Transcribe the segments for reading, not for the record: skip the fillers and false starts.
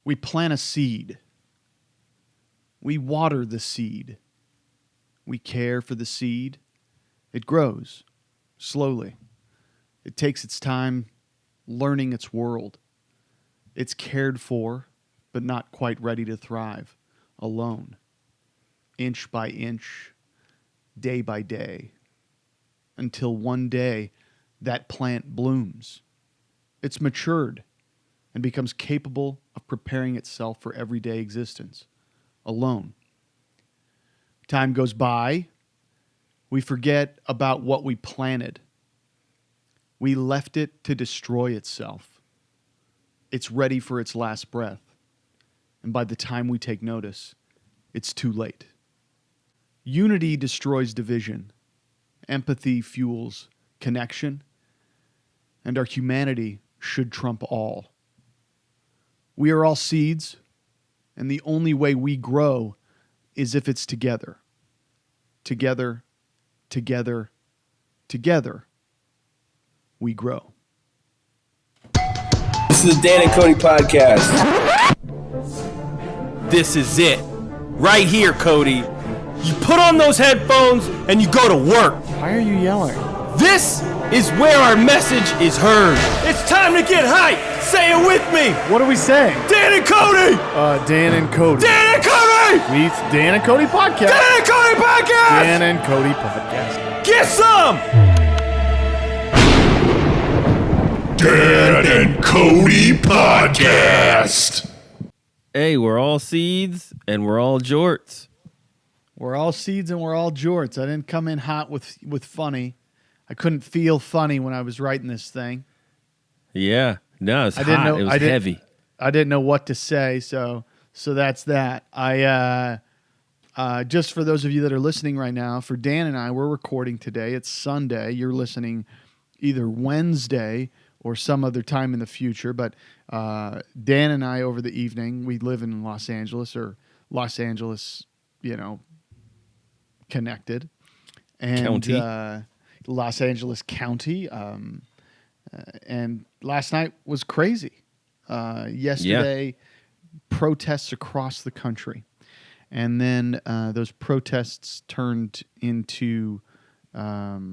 We plant a seed. We water the seed. We care for the seed. It grows slowly. It takes its time learning its world. It's cared for, but not quite ready to thrive alone, inch by inch, day by day, until one day that plant blooms. It's matured and becomes capable of preparing itself for everyday existence, alone. Time goes by. We forget about what we planted. We left it to destroy itself. It's ready for its last breath. And by the time we take notice, it's too late. Unity destroys division. Empathy fuels connection. And our humanity should trump all. We are all seeds, and the only way we grow is if it's together. Together, together, together, we grow. This is the Dan and Kody podcast. This is it. Right here, Kody. You put on those headphones and you go to work. Why are you yelling? This is where our message is heard. It's time to get hype. Say it with me. What are we saying? Dan and Kody. Dan and Kody. Dan and Kody. Meets Dan and Kody podcast. Dan and Kody podcast. Dan and Kody podcast. Get some. Dan and Kody podcast. Hey, we're all seeds and we're all jorts. We're all seeds and we're all jorts. I didn't come in hot with funny. I couldn't feel funny when I was writing this thing. Yeah. No, it was hot. It was heavy. I didn't know what to say, so that's that. I just for those of you that are listening right now, for Dan and I, we're recording today. It's Sunday. You're listening either Wednesday or some other time in the future. But Dan and I, over the evening, we live in Los Angeles, connected. And County. Los Angeles County. And last night was crazy. Yesterday, protests across the country. And then those protests turned into, I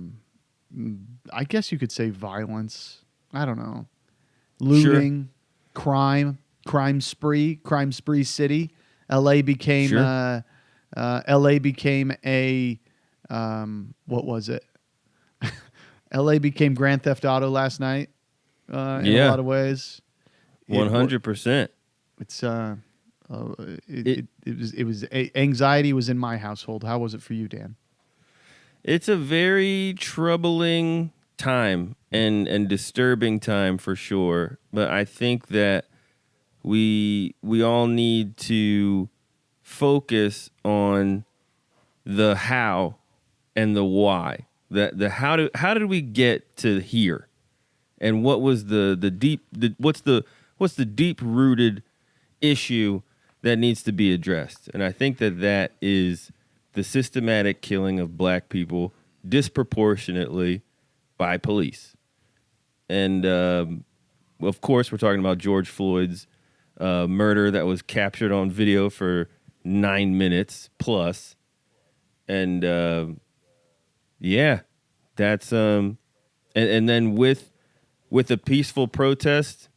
guess you could say violence. I don't know. Looting, crime spree city. LA became a what was it? LA became Grand Theft Auto last night. In a lot of ways. 100%. It was anxiety was in my household. How was it for you, Dan? It's a very troubling time and disturbing time for sure. But I think that we all need to focus on the how and the why. The how did we get to here, and what was what's the deep rooted issue that needs to be addressed? And I think that is the systematic killing of black people disproportionately by police. And of course, we're talking about George Floyd's murder that was captured on video for 9 minutes plus. And that's and then with a peaceful protest,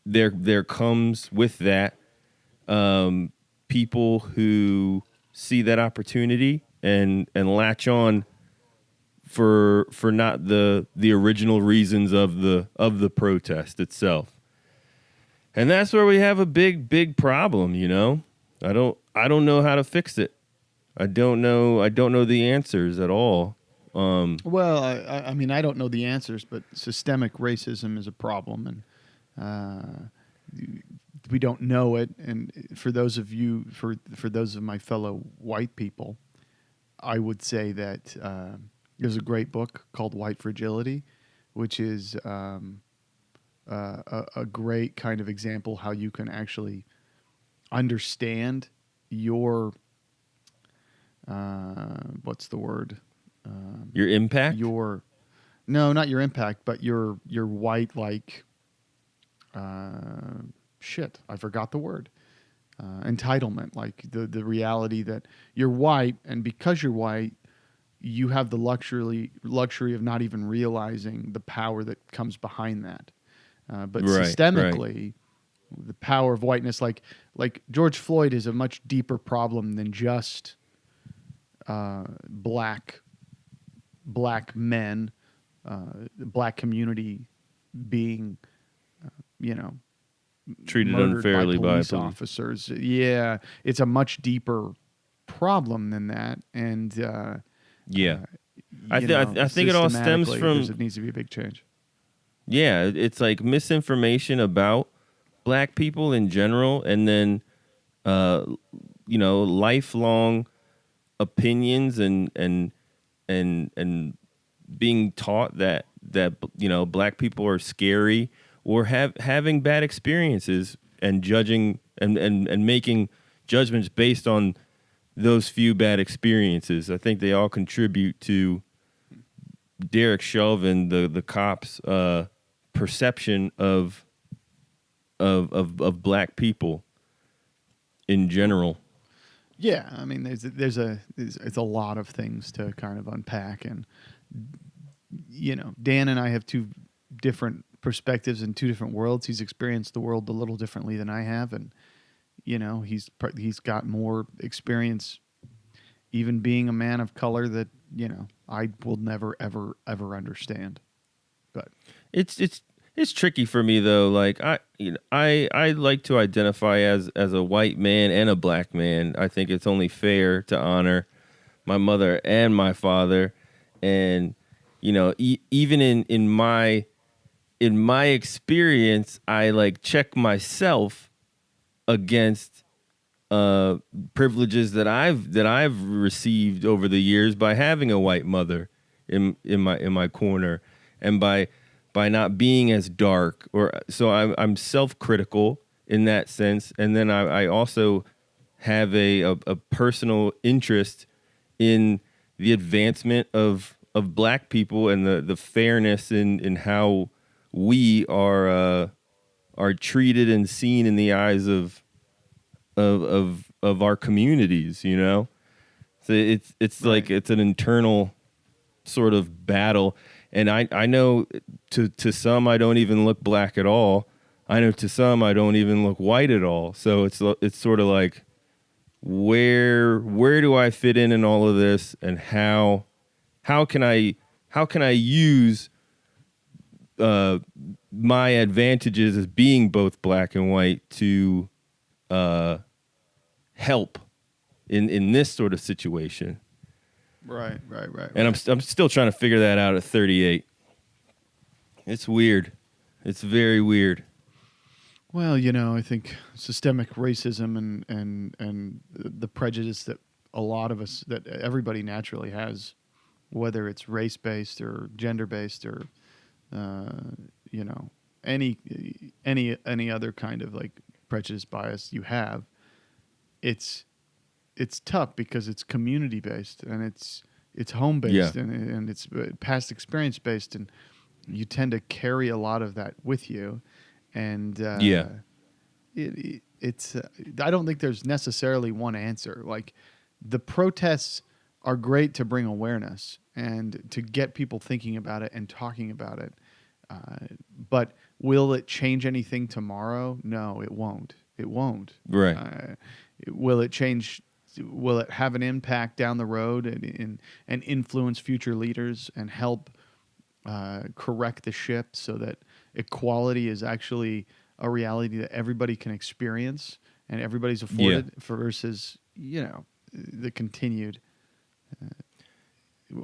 there comes with that people who see that opportunity and latch on for not the original reasons of the protest itself. And that's where we have a big problem, you know? I don't know how to fix it. I don't know the answers at all. Well, I mean, I don't know the answers, but systemic racism is a problem, and we don't know it. And for those of you, for those of my fellow white people, I would say that there's a great book called White Fragility, which is a great kind of example how you can actually understand your what's the word? Your impact? No, not your impact, but your white shit, I forgot the word. Entitlement, like the reality that you're white, and because you're white, you have the luxury of not even realizing the power that comes behind that. But systemically, the power of whiteness, like George Floyd, is a much deeper problem than just black men, the black community being, treated murdered unfairly by police officers. Yeah, it's a much deeper problem than that, and I think it all stems from it needs to be a big change. Yeah, it's like misinformation about black people in general, and then lifelong opinions and being taught that black people are scary, or having bad experiences, and judging and making judgments based on those few bad experiences. I think they all contribute to Derek Chauvin, the cops' perception of black people in general. Yeah, I mean, there's a lot of things to kind of unpack, and Dan and I have two different perspectives in two different worlds. He's experienced the world a little differently than I have, and he's got more experience, even being a man of color, that I will never ever understand. But it's tricky for me though. Like I like to identify as a white man and a black man. I think it's only fair to honor my mother and my father, and even in my experience, I like check myself against privileges that I've received over the years by having a white mother in my corner, and by not being as dark, or so I'm self-critical in that sense. And then I also have a personal interest in the advancement of black people, and the fairness in how we are treated and seen in the eyes of our communities. So it's Right. like it's an internal sort of battle. And I know to some I don't even look black at all. I know to some I don't even look white at all. So it's sort of like, where do I fit in all of this, and how can I use my advantages as being both black and white to help in this sort of situation. Right. And I'm still trying to figure that out at 38. It's weird. It's very weird. Well, I think systemic racism and the prejudice that a lot of us, that everybody naturally has, whether it's race-based or gender-based or any other kind of like prejudice, bias you have, it's tough because it's community-based, and it's home-based, and it's past experience-based, and you tend to carry a lot of that with you. And it's I don't think there's necessarily one answer. Like, the protests are great to bring awareness and to get people thinking about it and talking about it. But will it change anything tomorrow? No, it won't. It won't. Right. Will it change? Will it have an impact down the road and influence future leaders and help correct the ship so that equality is actually a reality that everybody can experience and everybody's afforded, versus the continued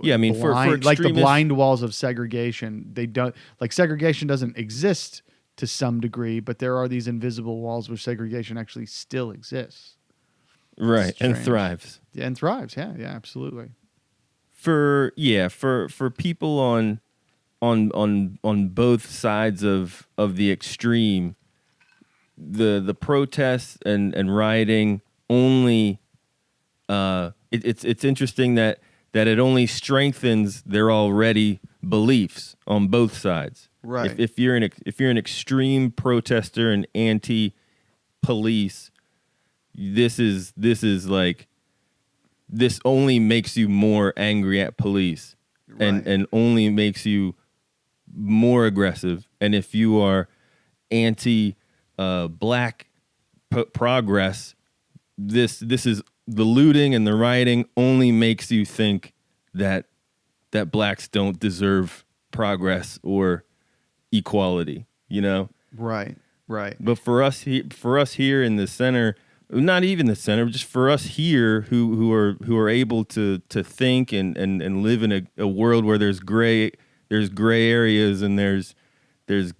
I mean, for like the extremists, blind walls of segregation. They don't, like, segregation doesn't exist to some degree, but there are these invisible walls where segregation actually still exists. right, and strange. thrives. Yeah, and thrives. Yeah, absolutely. For people on both sides of the extreme, the protests and rioting only it's interesting that it only strengthens their already beliefs on both sides. Right. If you're an extreme protester and anti police, this only makes you more angry at police, and only makes you more aggressive. And if you are anti black progress, this is the looting and the rioting only makes you think that blacks don't deserve progress or equality, you know? Right. But for us here in the center, not even the center, just for us here who are able to think and live in a world where there's gray areas, and there's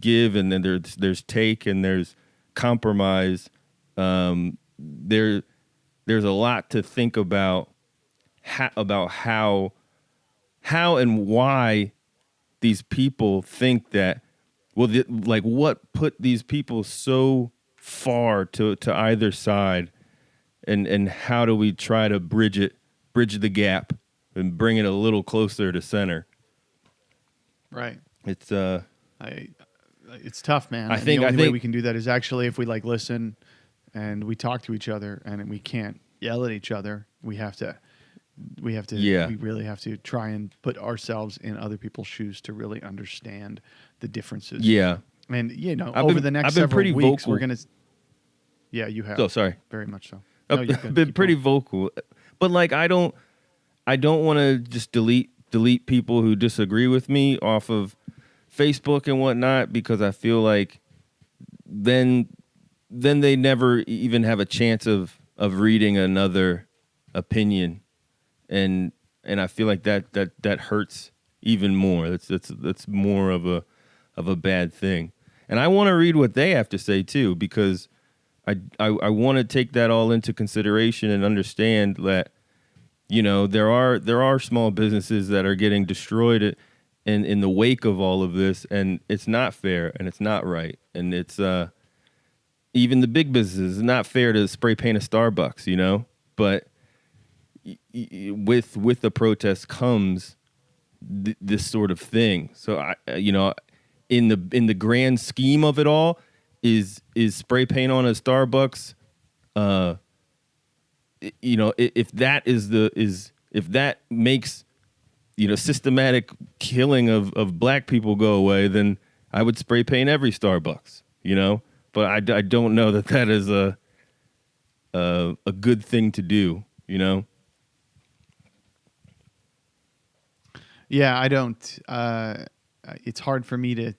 give, and then there's take, and there's compromise. There's a lot to think about how and why these people think that. Well, like what put these people so far to either side, and how do we try to bridge the gap and bring it a little closer to center? Right. It's it's tough, man. I And think the only way we can do that is actually if we listen and we talk to each other, and we can't yell at each other. We really have to try and put ourselves in other people's shoes to really understand the differences. Yeah. And I've the next been several pretty weeks, vocal. we're gonna. Yeah, you have. Oh, sorry. Very much so. No, you're I've good. been Keep pretty going. vocal, but like I don't want to just delete people who disagree with me off of Facebook and whatnot, because I feel like then they never even have a chance of reading another opinion, and I feel like that hurts even more. That's more of a bad thing. And I want to read what they have to say too, because I want to take that all into consideration and understand that, there are small businesses that are getting destroyed in the wake of all of this, and it's not fair and it's not right, and it's even the big businesses. It's not fair to spray paint a Starbucks, but with the protest comes this sort of thing. So in the grand scheme of it all, is spray paint on a Starbucks, if that makes systematic killing of black people go away, then I would spray paint every Starbucks, but I don't know that is a good thing to do, Yeah, I don't. It's hard for me to.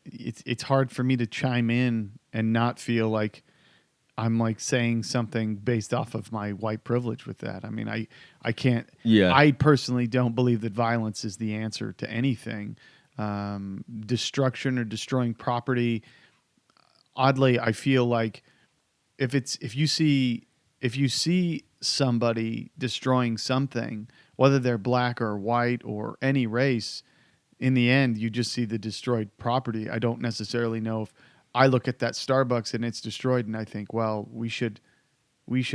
It's hard for me to chime in and not feel like I'm like saying something based off of my white privilege with that. I mean, I can't. Yeah. I personally don't believe that violence is the answer to anything. Destruction or destroying property. Oddly, I feel like if you see somebody destroying something, whether they're black or white or any race, in the end, you just see the destroyed property. I don't necessarily know if I look at that Starbucks and it's destroyed and I think, well, we should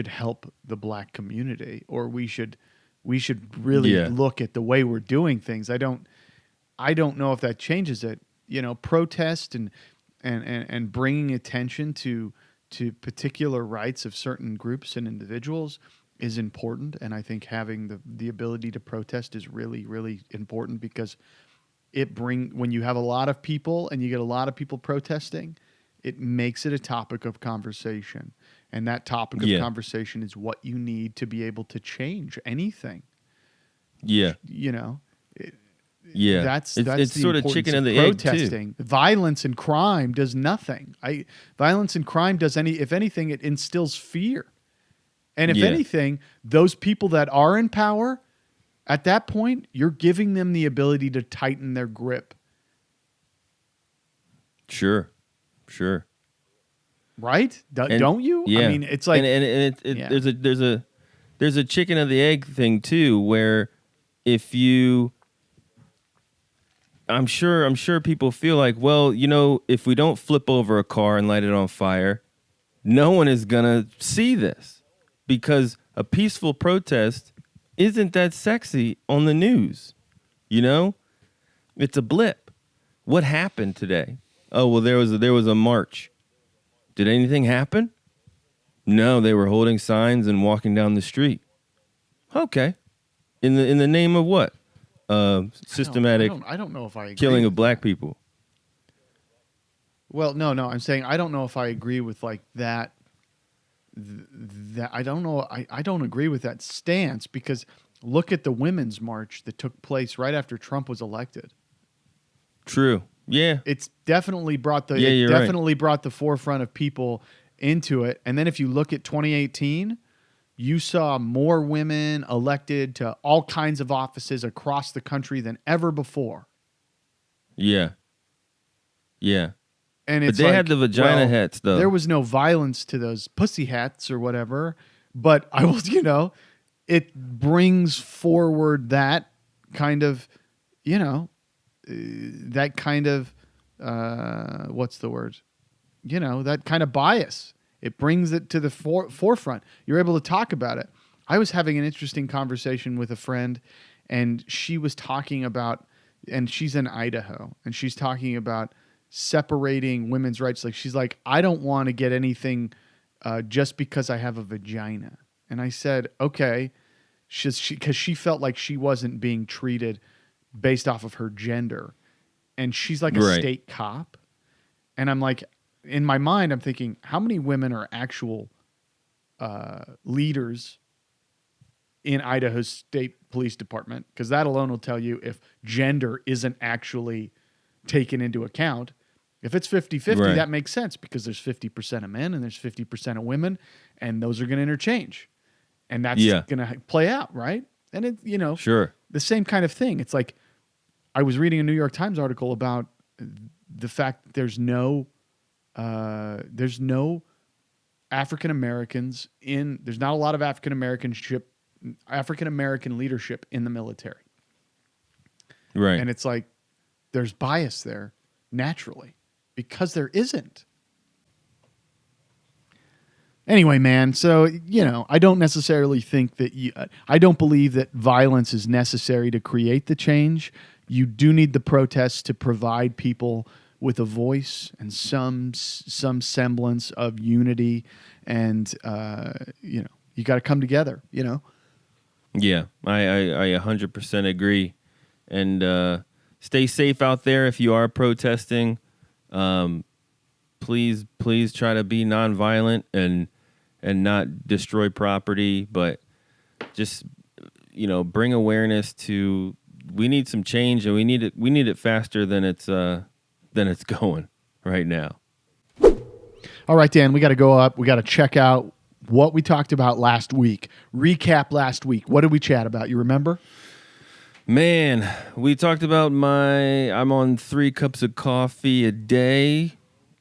help the black community, or we should really look at the way we're doing things. I don't know if that changes it. Protest and bringing attention to particular rights of certain groups and individuals is important, and I think having the ability to protest is really, really important, because when you have a lot of people and you get a lot of people protesting, it makes it a topic of conversation, and that topic of conversation is what you need to be able to change anything. Yeah, That's it's the sort of importance chicken of and the egg protesting. too. Violence and crime does nothing. Violence and crime does if anything, it instills fear. And if anything, those people that are in power, at that point, you're giving them the ability to tighten their grip. Sure. Right? Don't you? Yeah. I mean, it's like, there's a chicken and the egg thing too, where I'm sure people feel like, well, if we don't flip over a car and light it on fire, no one is gonna see this, because a peaceful protest isn't that sexy on the news. It's a blip. What happened today? Oh, well, there was a march. Did anything happen? No, they were holding signs and walking down the street. Okay. In the name of what? Systematic I don't know if I agree killing with of black that. people. Well, no, I'm saying I don't know if I agree with like that. That I don't know. I don't agree with that stance because look at the women's march that took place right after Trump was elected. True. Yeah. It's definitely brought the Yeah, you're right. definitely brought the forefront of people into it. And then if you look at 2018, you saw more women elected to all kinds of offices across the country than ever before. Yeah. Yeah. And But it's they like, had the vagina well, hats, though. There was no violence to those pussy hats or whatever. But I will, it brings forward that kind of, that kind of, what's the word? That kind of bias. It brings it to the forefront. You're able to talk about it. I was having an interesting conversation with a friend, and she was talking about, and she's in Idaho, and she's talking about separating women's rights. Like she's like, I don't want to get anything just because I have a vagina. And I said, okay, because she felt like she wasn't being treated based off of her gender. And she's like a Right. state cop. And I'm like, in my mind, I'm thinking, how many women are actual leaders in Idaho's state police department? Because that alone will tell you if gender isn't actually taken into account. If it's 50-50, Right. that makes sense because there's 50% of men and there's 50% of women, and those are going to interchange. And that's going to play out, right? And it, Sure. the same kind of thing. It's like I was reading a New York Times article about the fact that there's no African Americans there's not a lot of African American leadership in the military. Right. And it's like there's bias there naturally because there isn't. Anyway, man, so, I don't necessarily think that I don't believe that violence is necessary to create the change. You do need the protests to provide people with a voice and some semblance of unity. And, you got to come together, Yeah, I 100% agree. And stay safe out there if you are protesting. Please try to be nonviolent and not destroy property, but just bring awareness to we need some change, and we need it faster than it's going right now. All right, Dan, we got to go up. We got to check out what we talked about last week. Recap last week. What did we chat about? You remember? Man, we talked about I'm on 3 cups of coffee a day,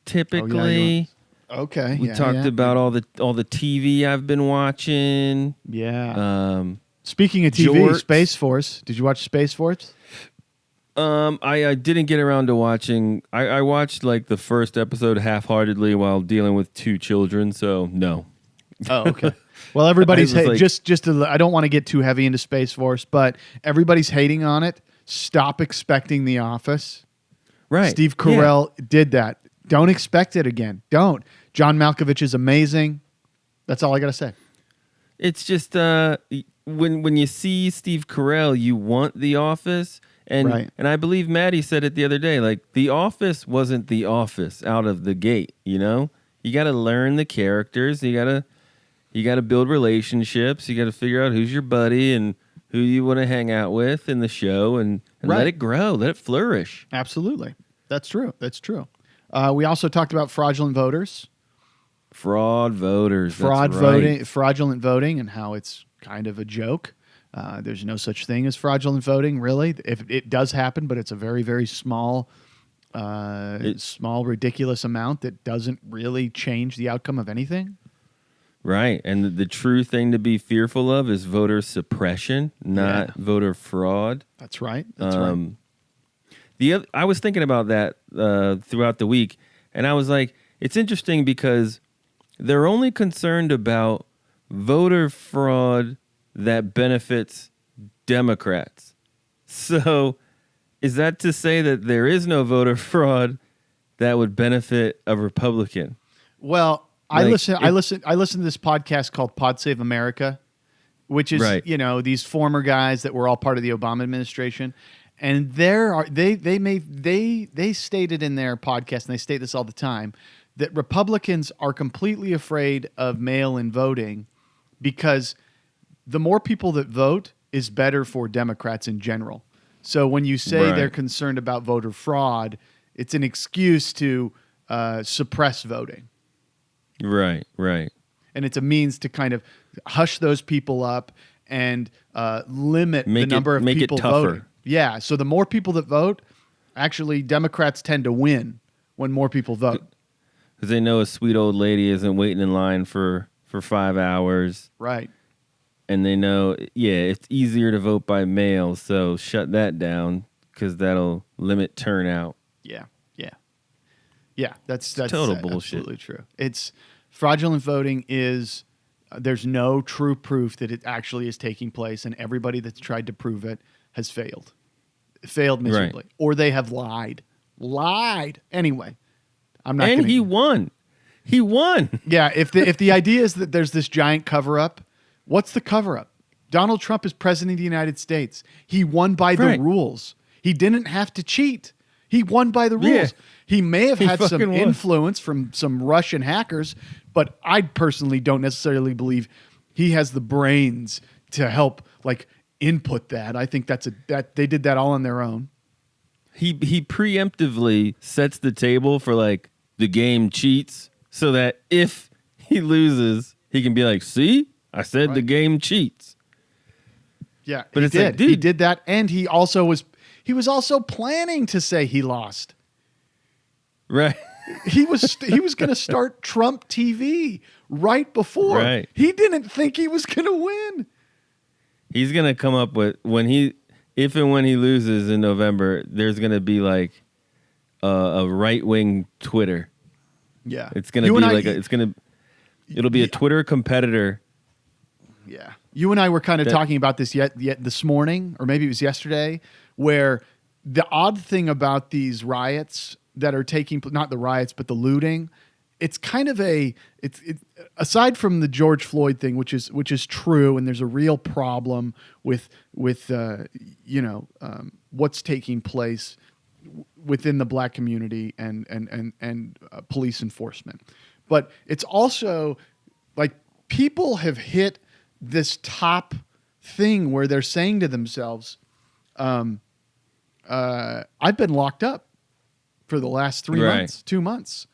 typically. Okay. We talked about all the TV I've been watching. Yeah. Speaking of TV, Jorts. Space Force. Did you watch Space Force? I didn't get around to watching. I watched like the first episode half-heartedly while dealing with 2 children. So no. Oh, okay. Well, everybody's I was like- I don't want to get too heavy into Space Force, but everybody's hating on it. Stop expecting The Office. Right. Steve Yeah. Carell did that. Don't expect it again. Don't. John Malkovich is amazing. That's all I got to say. It's just when you see Steve Carell, you want The Office, and Right. and I believe Maddie said it the other day. Like The Office wasn't The Office out of the gate. You got to learn the characters. You got to build relationships. You got to figure out who's your buddy and who you want to hang out with in the show, and Right. let it grow, let it flourish. Absolutely. That's true. We also talked about fraudulent voters. Fraud voters, Fraud that's right. voting, fraudulent voting, and how it's kind of a joke. There's no such thing as fraudulent voting, really. If it does happen, but it's a very, very small, ridiculous amount that doesn't really change the outcome of anything. Right, and the true thing to be fearful of is voter suppression, not voter fraud. That's right. That's right. I was thinking about that throughout the week, and I was like, it's interesting because they're only concerned about voter fraud that benefits Democrats. So is that to say that there is no voter fraud that would benefit a Republican? Well, I Like, listen to this podcast called Pod Save America, which is Right. these former guys that were all part of the Obama administration, and they stated in their podcast, and they state this all the time, that Republicans are completely afraid of mail-in voting because the more people that vote is better for Democrats in general. So when you say Right. they're concerned about voter fraud, it's an excuse to suppress voting. Right. And it's a means to kind of hush those people up and limit the Make it- number of make it people tougher. voting. Yeah, so the more people that vote, actually Democrats tend to win when more people vote. Because they know a sweet old lady isn't waiting in line for 5 hours. Right. And they know, it's easier to vote by mail, so shut that down because that'll limit turnout. Yeah, that's total bullshit. Absolutely true. It's fraudulent voting is there's no true proof that it actually is taking place, and everybody that's tried to prove it has failed miserably, or they have lied. Anyway, I'm not. And he won. Yeah, if the idea is that there's this giant cover up, what's the cover up? Donald Trump is president of the United States. He won by the Right. rules. He didn't have to cheat. He won by the rules. Yeah. He may have had some fucking won. influence from some Russian hackers, but I personally don't necessarily believe he has the brains to help input that. I think that they did that all on their own. He preemptively sets the table for the game cheats so that if he loses, he can be like, see, I said the Right. game cheats. Yeah, But he it's like, did. He dude. did that, and he was also planning to say he lost. Right. He was going to start Trump TV right before. Right. He didn't think he was going to win. He's going to come up with if and when he loses in November, there's going to be a right-wing Twitter. Yeah, It's going to be it'll be a Twitter competitor. Yeah, you and I were kind of talking about this yet this morning, or maybe it was yesterday, where the odd thing about these riots that are not the riots, but the looting, it's kind of aside from the George Floyd thing, which is true, and there's a real problem with what's taking place within the black community and police enforcement. But it's also people have hit this top thing where they're saying to themselves, I've been locked up for the last 3 Right. months, 2 months.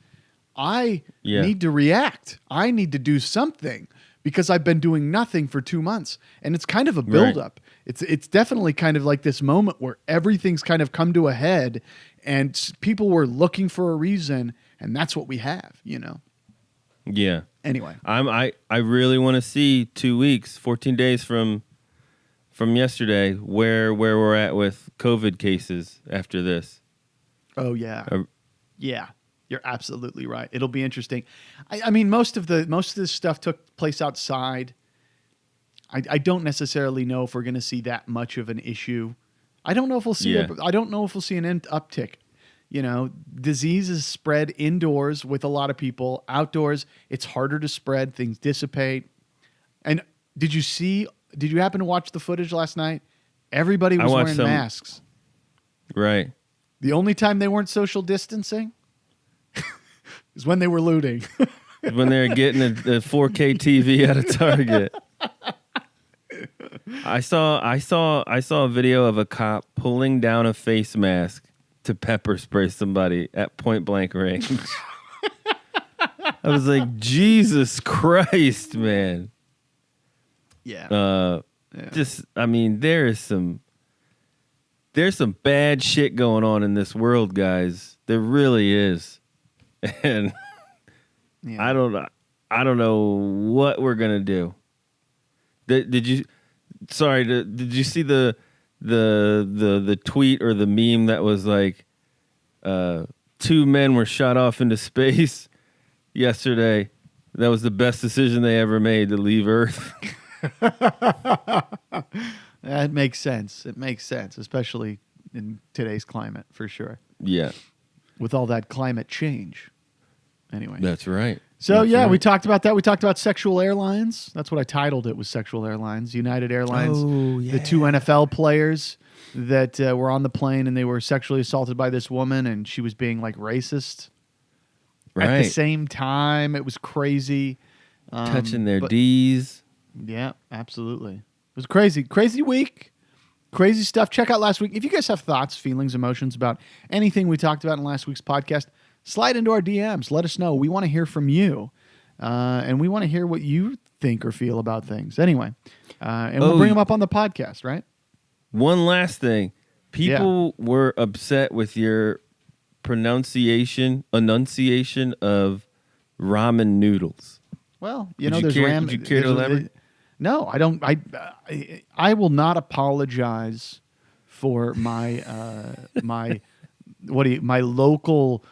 I need to react. I need to do something because I've been doing nothing for 2 months. And it's kind of a buildup. It's definitely kind of like this moment where everything's kind of come to a head and people were looking for a reason, and that's what we have, Yeah. Anyway. I really want to see 2 weeks, 14 days from yesterday, where we're at with COVID cases after this. Oh yeah, yeah. You're absolutely right. It'll be interesting. I mean, most of this stuff took place outside. I don't necessarily know if we're going to see that much of an issue. I don't know if we'll see. I don't know if we'll see an uptick. Diseases spread indoors with a lot of people. Outdoors, it's harder to spread. Things dissipate. And did you happen to watch the footage last night? Everybody was wearing masks. Right. The only time they weren't social distancing is when they were looting. When they're getting a 4K TV at a Target. I saw a video of a cop pulling down a face mask to pepper spray somebody at point blank range. I was like, Jesus Christ, man. Yeah. There's some bad shit going on in this world, guys. There really is. And I don't know what we're gonna do. Did you see the tweet or the meme that was like 2 men were shot off into space yesterday? That was the best decision they ever made to leave Earth. That makes sense. It makes sense, especially in today's climate, for sure. Yeah. With all that climate change. Anyway. That's right. So That's yeah, right. we talked about that. We talked about sexual airlines. That's what I titled it, was Sexual Airlines. United Airlines, Oh, yeah. the two NFL players that were on the plane and they were sexually assaulted by this woman and she was being like racist. At the Right. same time, it was crazy. Touching their but- D's. Yeah, absolutely. It was crazy. Crazy week. Crazy stuff. Check out last week. If you guys have thoughts, feelings, emotions about anything we talked about in last week's podcast, slide into our DMs. Let us know. We want to hear from you. And we want to hear what you think or feel about things. Anyway, and we'll bring them up on the podcast, right? One last thing. People were upset with your enunciation of ramen noodles. Well, Would you there's care- ramen. would you care to elaborate? No, I don't. I will not apologize for my my my local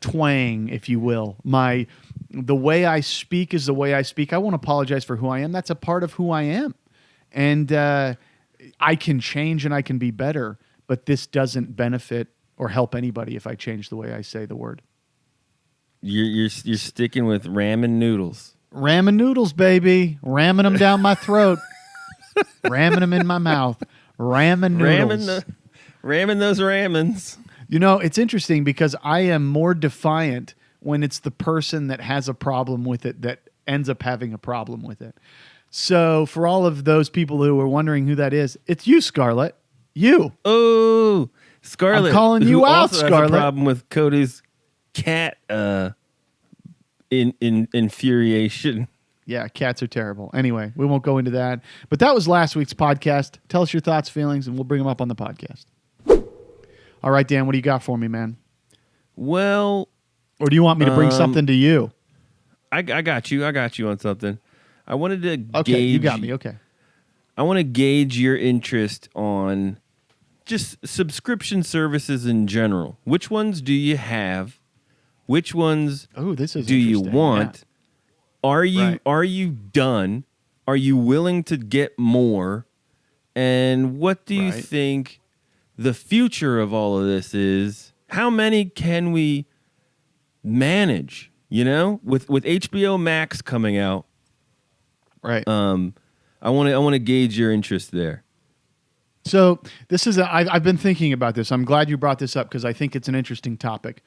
twang, if you will. The way I speak is the way I speak. I won't apologize for who I am. That's a part of who I am, and I can change and I can be better. But this doesn't benefit or help anybody if I change the way I say the word. You're sticking with ramen noodles. Ramen noodles, baby. Ramming them down my throat. Ramming them in my mouth. Ramen noodles. Ramming those ramens. It's interesting because I am more defiant when it's the person that has a problem with it that ends up having a problem with it. So for all of those people who are wondering who that is, it's you, Scarlett. You. Oh, Scarlett. I'm calling you who out, also has Scarlett. a problem with Cody's cat infuriation. Yeah, cats are terrible. Anyway, we won't go into that. But that was last week's podcast. Tell us your thoughts, feelings, and we'll bring them up on the podcast. All right, Dan, what do you got for me, man? Well, Or do you want me to bring something to you? I got you. I got you on something. I wanted to Okay, gauge. you got me. Okay. I want to gauge your interest on just subscription services in general. Which ones do you have? Which ones Oh, this is do you interesting. want? Right. Are you done? Are you willing to get more? And what do you Right. think the future of all of this is? How many can we manage? With HBO Max coming out, Right. I want to gauge your interest there. So this is I've been thinking about this. I'm glad you brought this up because I think it's an interesting topic.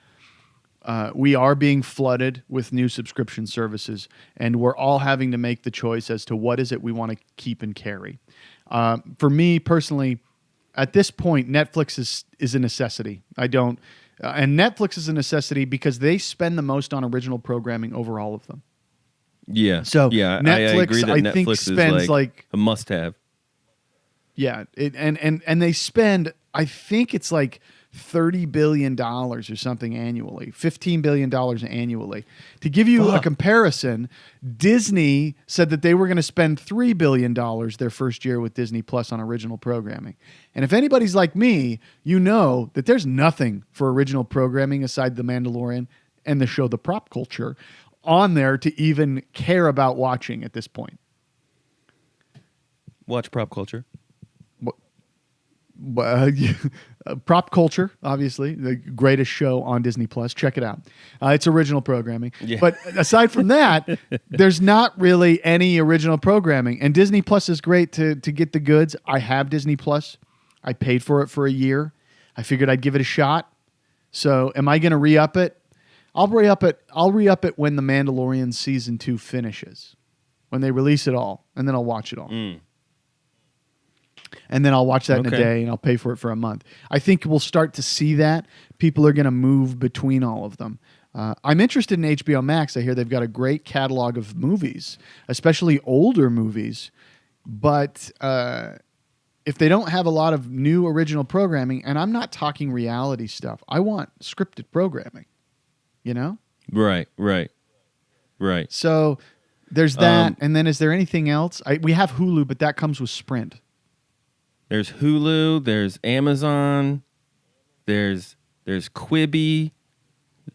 We are being flooded with new subscription services, and we're all having to make the choice as to what is it we want to keep and carry. For me personally, at this point, Netflix is a necessity. And Netflix is a necessity because they spend the most on original programming over all of them. Yeah. So yeah, Netflix, I agree that I Netflix think, is spends like a must-have. Yeah, and they spend, I think it's like $30 billion or something annually, $15 billion annually. To give you a comparison, Disney said that they were going to spend $3 billion their first year with Disney Plus on original programming. And if anybody's like me, you know that there's nothing for original programming aside The Mandalorian and the show The Prop Culture on there to even care about watching at this point. Watch Prop Culture. Prop Culture, obviously, the greatest show on Disney Plus. Check it out. It's original programming. Yeah. But aside from that, there's not really any original programming. And Disney Plus is great to get the goods. I have Disney Plus. I paid for it for a year. I figured I'd give it a shot. So am I going to re-up it? I'll re-up it when The Mandalorian Season 2 finishes. When they release it all. And then I'll watch it all. And then I'll watch that in a day and I'll pay for it for a month. I think we'll start to see that. People are going to move between all of them. I'm interested in HBO Max. I hear they've got a great catalog of movies, especially older movies. But if they don't have a lot of new original programming, and I'm not talking reality stuff, I want scripted programming, you know? Right. So there's that. And then is there anything else? We have Hulu, but that comes with Sprint. There's Hulu, there's Amazon, there's Quibi,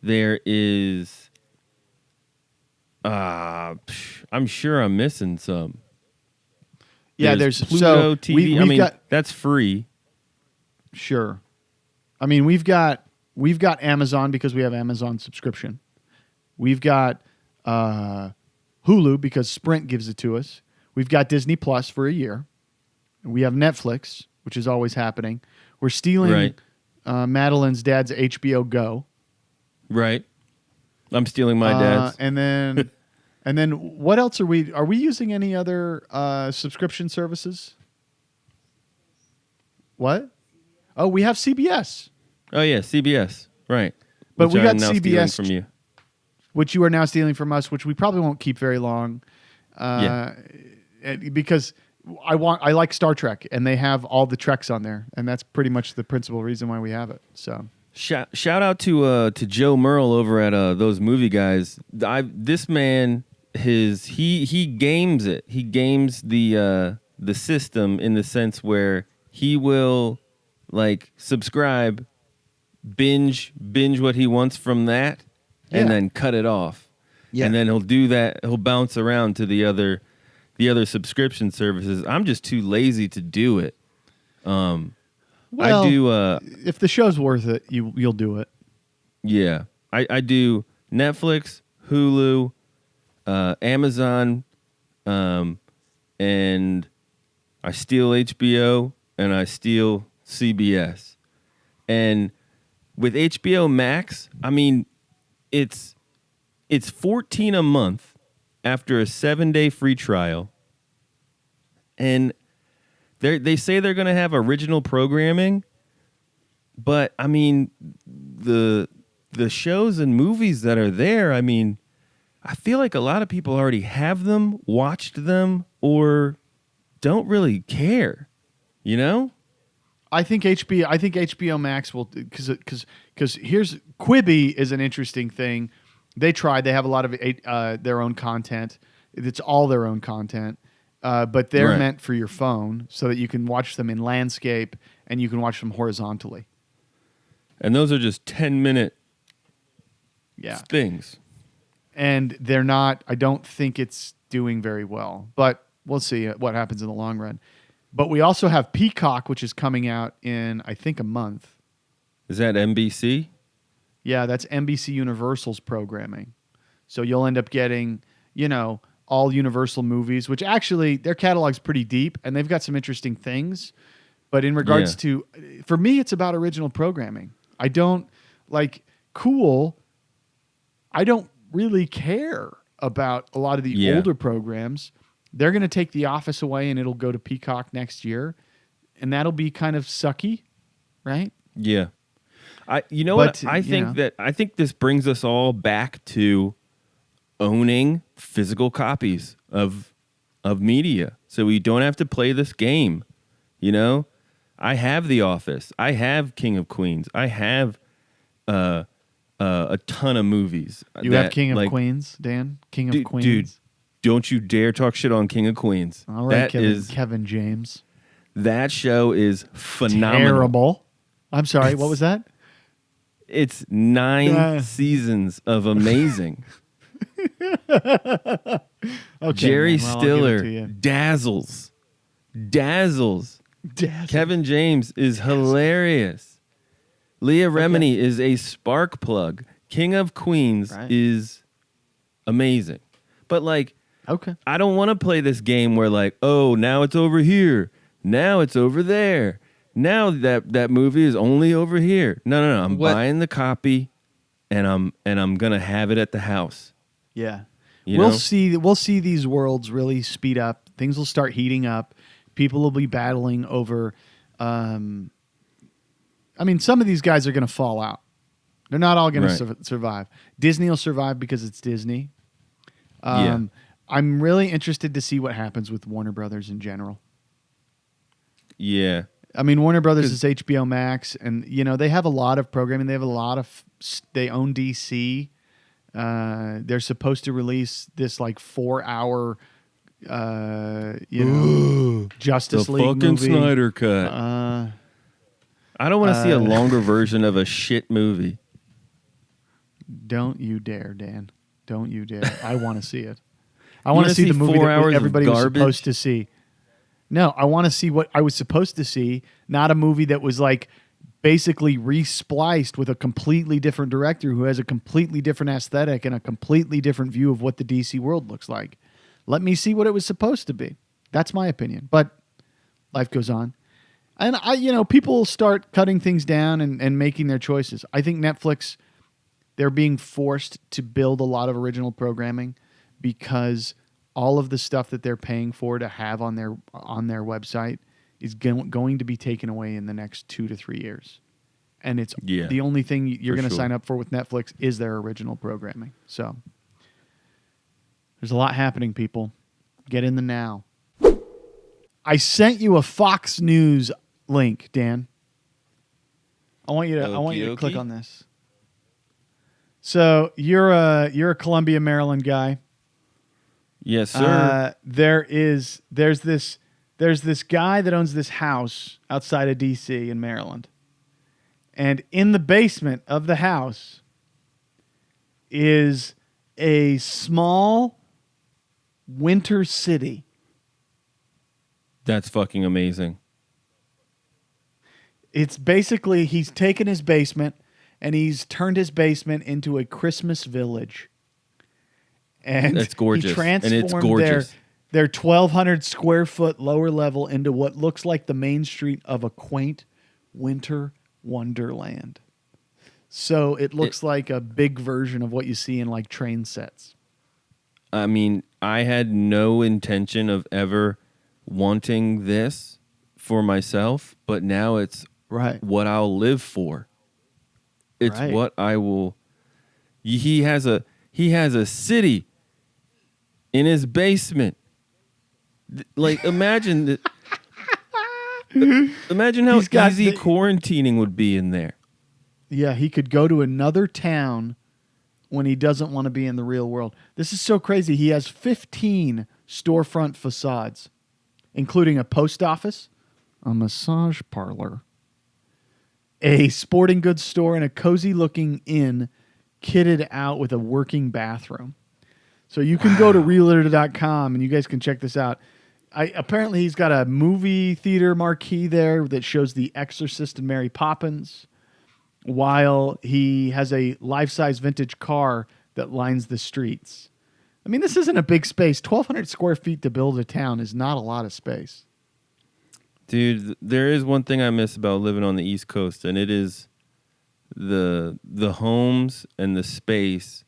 there is I'm sure I'm missing some. Yeah, there's Pluto TV. We've got, that's free. Sure. I mean, we've got Amazon because we have Amazon subscription. We've got Hulu because Sprint gives it to us. We've got Disney Plus for a year. We have Netflix, which is always happening. We're stealing Madeline's dad's HBO Go. Right. I'm stealing my dad's. And then what else are we using any other subscription services? What? Oh, we have CBS. Oh yeah, CBS. Right. But Which we got I'm now stealing CBS from you. Which you are now stealing from us, which we probably won't keep very long. Because I like Star Trek, and they have all the Treks on there, and that's pretty much the principal reason why we have it. So shout out to Joe Merle over at those movie guys. This man, he games it. He games the system in the sense where he will like subscribe, binge what he wants from that, and then cut it off. Yeah. And then he'll do that. He'll bounce around to the other subscription services. I'm just too lazy to do it. Well, I do. If the show's worth it, you'll do it. Yeah, I do Netflix, Hulu, Amazon, and I steal HBO and I steal CBS. And with HBO Max, I mean, it's $14 a month after a 7-day free trial, and they say they're going to have original programming, but I mean the shows and movies that are there, I mean, I feel like a lot of people already have them, watched them, or don't really care, you know? I think HBO Max will, because here's Quibi is an interesting thing. They tried. They have a lot of their own content. It's all their own content, but they're meant for your phone so that you can watch them in landscape and you can watch them horizontally. And those are just 10-minute things. And they're not. I don't think it's doing very well, but we'll see what happens in the long run. But we also have Peacock, which is coming out in, I think, a month. Is that NBC? Yeah, that's NBC Universal's programming. So you'll end up getting, all Universal movies, which actually their catalog's pretty deep and they've got some interesting things. But in regards to, for me, it's about original programming. I don't cool. I don't really care about a lot of the older programs. They're going to take The Office away and it'll go to Peacock next year. And that'll be kind of sucky, right? Yeah. I think this brings us all back to owning physical copies of media. So we don't have to play this game. I have The Office. I have King of Queens. I have a ton of movies. You have King of Queens, Dan? King of Queens. Dude, don't you dare talk shit on King of Queens. All right, Kevin James. That show is phenomenal. Terrible. I'm sorry, what was that? It's 9 seasons of amazing. Okay, Jerry man, well, Stiller dazzles. Kevin James is hilarious. Leah Remini is a spark plug. King of Queens is amazing. But I don't want to play this game where now it's over here. Now it's over there. Now that movie is only over here. No. I'm buying the copy and I'm going to have it at the house. Yeah. We'll see these worlds really speed up. Things will start heating up. People will be battling over some of these guys are going to fall out. They're not all going to survive. Disney will survive because it's Disney. I'm really interested to see what happens with Warner Brothers in general. Yeah. Warner Brothers is HBO Max, and they have a lot of programming. They have they own DC. They're supposed to release this 4-hour, Justice League fucking movie. Snyder cut. I don't want to see a longer version of a shit movie. Don't you dare, Dan. Don't you dare. I want to see it. I want to see the movie 4 that hours everybody of was garbage? supposed to see. No, I want to see what I was supposed to see, not a movie that was basically respliced with a completely different director who has a completely different aesthetic and a completely different view of what the DC world looks like. Let me see what it was supposed to be. That's my opinion. But life goes on. And people start cutting things down and making their choices. I think Netflix, they're being forced to build a lot of original programming because all of the stuff that they're paying for to have on their website is going to be taken away in the next 2 to 3 years. And it's the only thing you're going to sign up for with Netflix is their original programming. So there's a lot happening, people. Get in the now. I sent you a Fox News link, Dan. I want you to click on this. So you're a Columbia, Maryland guy. Yes, sir. There's this guy that owns this house outside of DC in Maryland. And in the basement of the house is a small winter city. That's fucking amazing. It's basically, he's taken his basement and he's turned his basement into a Christmas village. And that's gorgeous. He transformed and it's gorgeous. Their 1,200 square foot lower level into what looks like the main street of a quaint winter wonderland. So it looks like a big version of what you see in like train sets. I mean, I had no intention of ever wanting this for myself, but now it's what I'll live for. It's what I will. He has a city in his basement. Like, imagine that. Imagine how easy quarantining would be in there. Yeah, he could go to another town when he doesn't want to be in the real world. This is so crazy. He has 15 storefront facades, including a post office, a massage parlor, a sporting goods store, and a cozy-looking inn kitted out with a working bathroom. So you can go to realtor.com and you guys can check this out. Apparently he's got a movie theater marquee there that shows The Exorcist and Mary Poppins, while he has a life-size vintage car that lines the streets. I mean, this isn't a big space. 1,200 square feet to build a town is not a lot of space. Dude, there is one thing I miss about living on the East Coast, and it is the homes and the space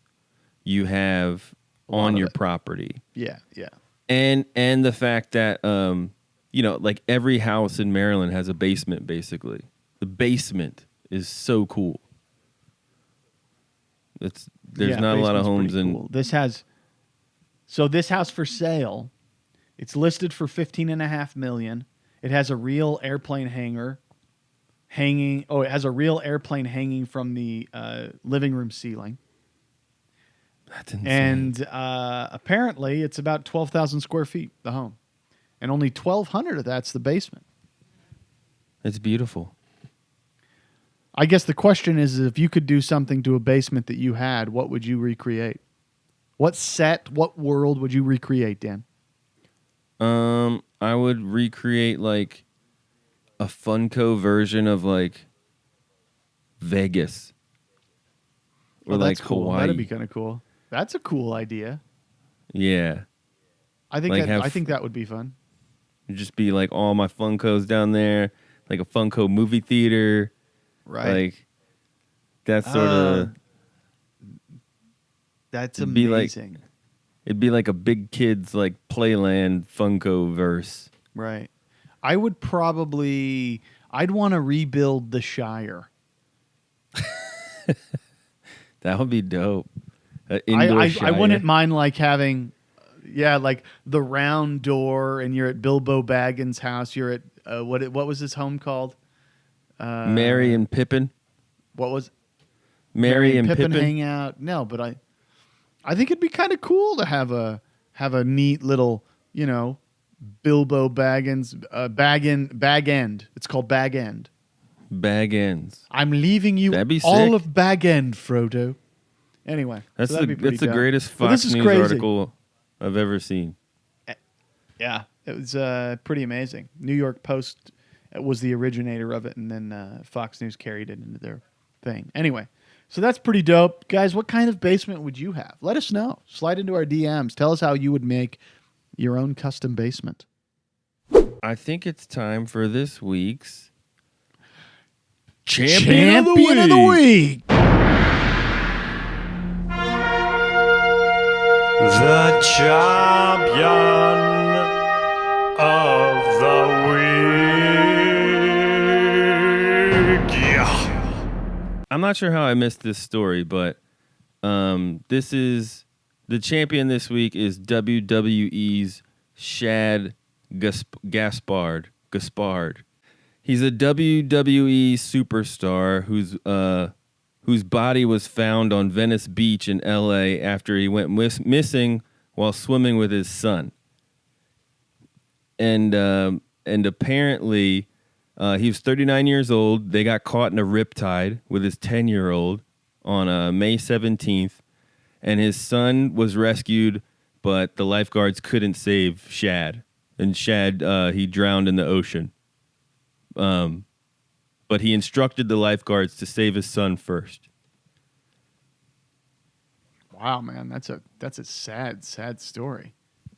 you have on your property. Yeah, yeah. And the fact that like every house in Maryland has a basement. Basically, the basement is so cool. There's not a lot of homes cool. This house for sale. It's listed for $15.5 million. It has a real airplane hangar hanging. Oh, it has a real airplane hanging from the living room ceiling. That's insane. And apparently, it's about 12,000 square feet, the home. And only 1,200 of that's the basement. It's beautiful. I guess the question is, if you could do something to a basement that you had, what would you recreate? What world would you recreate, Dan? I would recreate like a Funko version of like Vegas. Or like cool. Hawaii. That'd be kind of cool. That's a cool idea. Yeah. I think that would be fun. It'd just be like all my Funkos down there, like a Funko movie theater. Right. Like that sort of. That's amazing. It'd be like a big kids like Playland Funko verse. Right. I'd want to rebuild the Shire. That would be dope. I wouldn't mind like having, like the round door, and you're at Bilbo Baggins' house. You're at what was his home called? Merry and Pippin. What was Merry and Pippin hang out? No, but I think it'd be kind of cool to have a neat little, Bilbo Baggins Bag End. It's called Bag End. Bag Ends. I'm leaving you all of Bag End, Frodo. Anyway, that's so the greatest Fox News article I've ever seen. Yeah, it was pretty amazing. New York Post was the originator of it, and then Fox News carried it into their thing. Anyway, so that's pretty dope. Guys, what kind of basement would you have? Let us know. Slide into our DMs. Tell us how you would make your own custom basement. I think it's time for this week's Champion of the Week. The champion of the week. Yeah. I'm not sure how I missed this story, but this is the champion this week is WWE's Shad Gaspard. He's a WWE superstar whose body was found on Venice Beach in L.A. after he went missing while swimming with his son. And apparently he was 39 years old. They got caught in a riptide with his 10-year-old on May 17th, and his son was rescued, but the lifeguards couldn't save Shad. And Shad, he drowned in the ocean. But he instructed the lifeguards to save his son first. Wow, man, that's a sad story.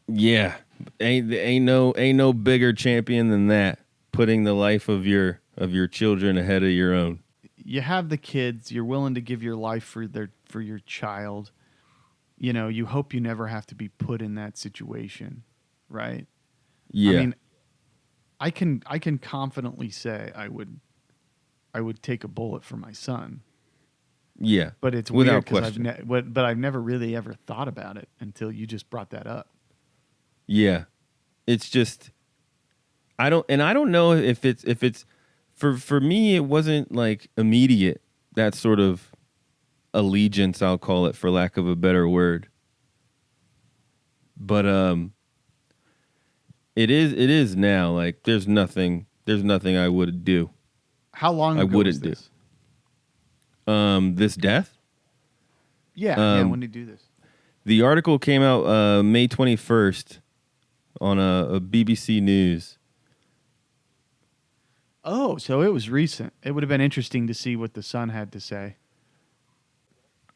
Yeah, ain't no bigger champion than that. Putting the life of your children ahead of your own. You have the kids. You're willing to give your life for your child. You know, you hope you never have to be put in that situation, right? Yeah. I mean, I can confidently say I would take a bullet for my son. Yeah. But it's without weird question. but I've never really ever thought about it until you just brought that up. Yeah. It's just I don't know if it's for me it wasn't like immediate, that sort of allegiance, I'll call it, for lack of a better word. But it is now. Like there's nothing I would do. How long ago was this? This death? Yeah, when did you do this? The article came out May 21st on a BBC News. Oh, so it was recent. It would have been interesting to see what the son had to say.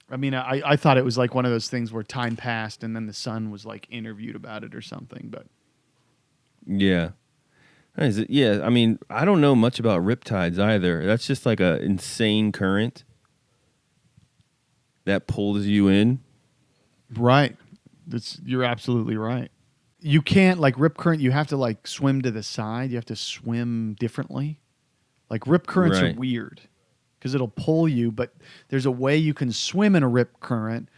I mean, I thought it was like one of those things where time passed and then the son was like interviewed about it or something, but yeah. Yeah, I mean, I don't know much about riptides either. That's just like a insane current that pulls you in. Right. You're absolutely right. You can't, like rip current, you have to like swim to the side. You have to swim differently. Like rip currents are weird because it'll pull you, but there's a way you can swim in a rip current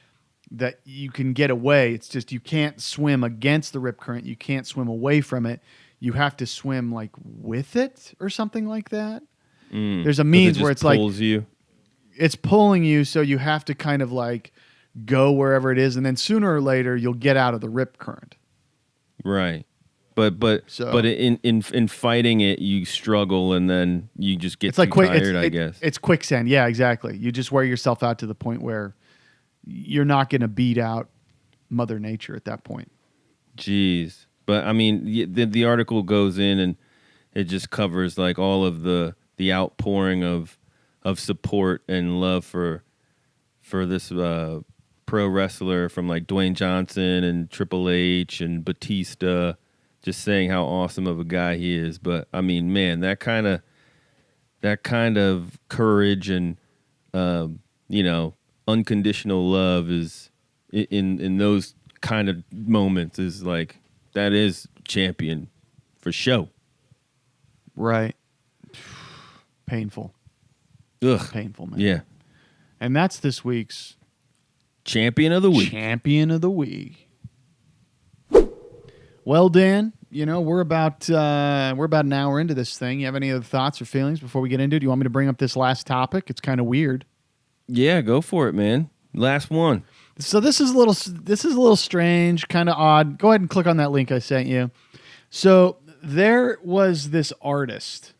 that you can get away. It's just you can't swim against the rip current. You can't swim away from it. You have to swim like with it or something like that. There's a means where it's pulls you. It's pulling you, so you have to kind of like go wherever it is, and then sooner or later you'll get out of the rip current. Right. But in fighting it, you struggle, and then you just get tired, I guess. It's quicksand. Yeah, exactly. You just wear yourself out to the point where you're not going to beat out Mother Nature at that point. Jeez. But I mean, the article goes in and it just covers like all of the outpouring of support and love for this pro wrestler, from like Dwayne Johnson and Triple H and Batista, just saying how awesome of a guy he is. But I mean, man, that kind of courage and unconditional love is in those kind of moments is like, that is champion for show. Right. Painful. Ugh. Painful, man. Yeah. And that's this week's Champion of the Week. Champion of the Week. Well, Dan, we're about an hour into this thing. You have any other thoughts or feelings before we get into it? Do you want me to bring up this last topic? It's kind of weird. Yeah, go for it, man. Last one. So this is a little strange, kind of odd. Go ahead and click on that link I sent you. So there was this artist.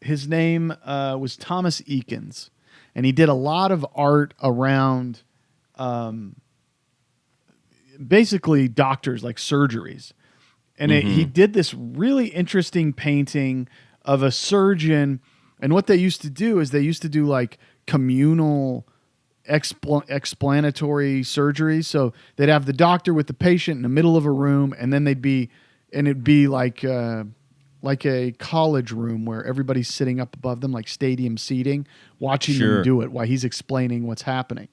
His name was Thomas Eakins, and he did a lot of art around basically doctors, like surgeries. And he did this really interesting painting of a surgeon. And what they used to do is they used to do like communal explanatory surgery. So they'd have the doctor with the patient in the middle of a room, and then it'd be like a college room where everybody's sitting up above them, like stadium seating, watching them do it while he's explaining what's happening.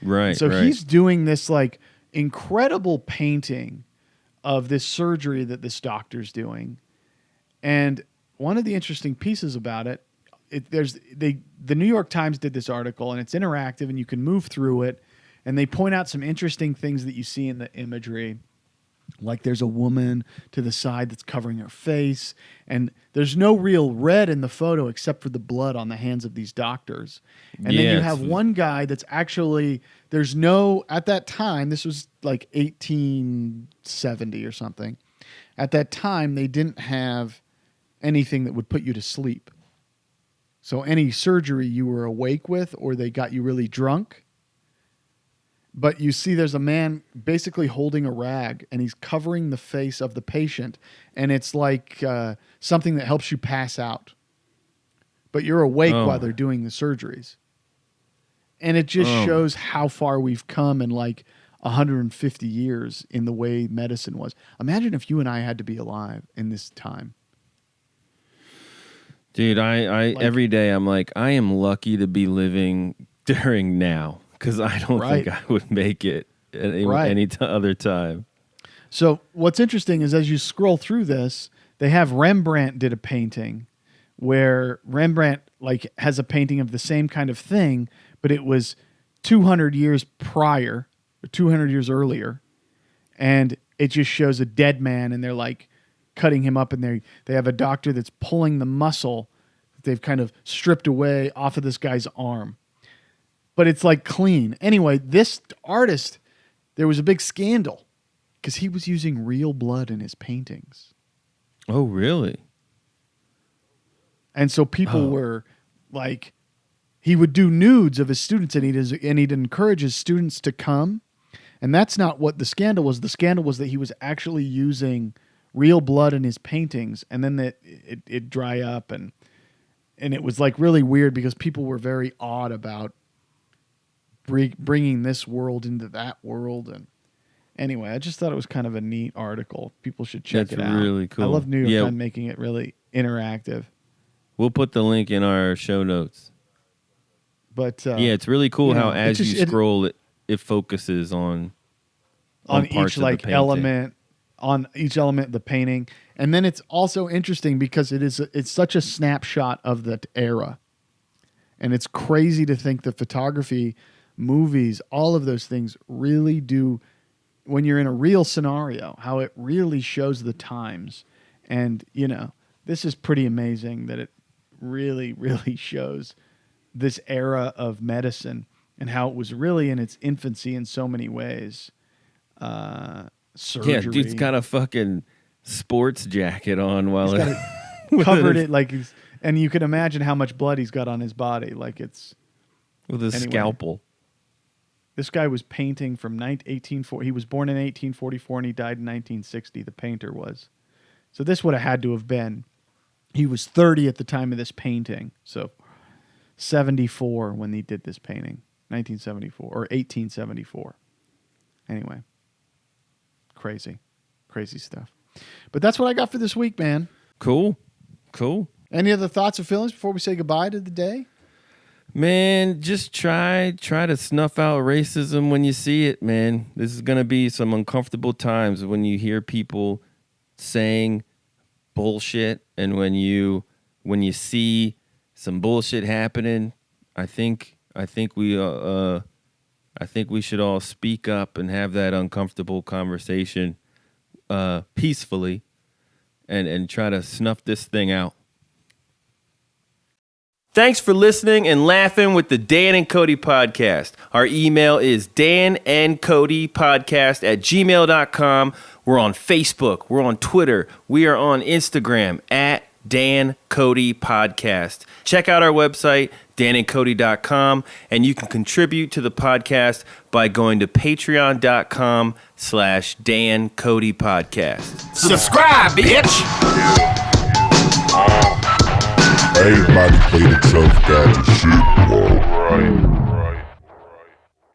Right. So he's doing this like incredible painting of this surgery that this doctor's doing. And one of the interesting pieces about it, the New York Times did this article, and it's interactive and you can move through it. And they point out some interesting things that you see in the imagery. Like there's a woman to the side that's covering her face, and there's no real red in the photo except for the blood on the hands of these doctors. And then you have one guy that's actually, at that time, this was like 1870 or something. At that time, they didn't have anything that would put you to sleep. So any surgery you were awake with, or they got you really drunk. But you see there's a man basically holding a rag, and he's covering the face of the patient. And it's like something that helps you pass out. But you're awake while they're doing the surgeries. And it just shows how far we've come in like 150 years in the way medicine was. Imagine if you and I had to be alive in this time. Dude, I every day I'm like, I am lucky to be living during now. Because I don't think I would make it any other time. So what's interesting is as you scroll through this, they have Rembrandt did a painting where Rembrandt like has a painting of the same kind of thing, but it was 200 years prior, or 200 years earlier, and it just shows a dead man, and they're like cutting him up, and they have a doctor that's pulling the muscle that they've kind of stripped away off of this guy's arm. But it's like clean. Anyway, this artist, there was a big scandal because he was using real blood in his paintings. Oh, really? And so people were like, he would do nudes of his students, and he'd encourage his students to come. And that's not what the scandal was. The scandal was that he was actually using real blood in his paintings, and then it'd dry up. And it was like really weird because people were very awed about bringing this world into that world. And anyway, I just thought it was kind of a neat article. People should check it out. That's really cool. I love New York Times making it really interactive. We'll put the link in our show notes. But it's really cool how as you scroll, it focuses on each like element, on each element of the painting. And then it's also interesting because it's such a snapshot of that era. And it's crazy to think the photography, movies, all of those things really do, when you're in a real scenario, how it really shows the times. And, this is pretty amazing that it really, really shows this era of medicine and how it was really in its infancy in so many ways. Surgery. Yeah, dude's got a fucking sports jacket on while covered it like he's, and you can imagine how much blood he's got on his body. Like it's with a scalpel. This guy was painting from 1840. He was born in 1844 and he died in 1960. The painter was. So this would have had to have been, he was 30 at the time of this painting. So 74 when he did this painting, 1974 or 1874. Anyway, crazy stuff. But that's what I got for this week, man. Cool. Any other thoughts or feelings before we say goodbye to the day? Man, just try to snuff out racism when you see it, man. This is going to be some uncomfortable times when you hear people saying bullshit, and when you see some bullshit happening. I think we should all speak up and have that uncomfortable conversation peacefully and try to snuff this thing out. Thanks for listening and laughing with the Dan and Kody podcast. Our email is danandcodypodcast@gmail.com. We're on Facebook. We're on Twitter. We are on Instagram Dan Kody Podcast. Check out our website, danandcody.com, and you can contribute to the podcast by going to patreon.com/Dan Kody Podcast. Subscribe, bitch! Everybody play the tough guy and shit, bro.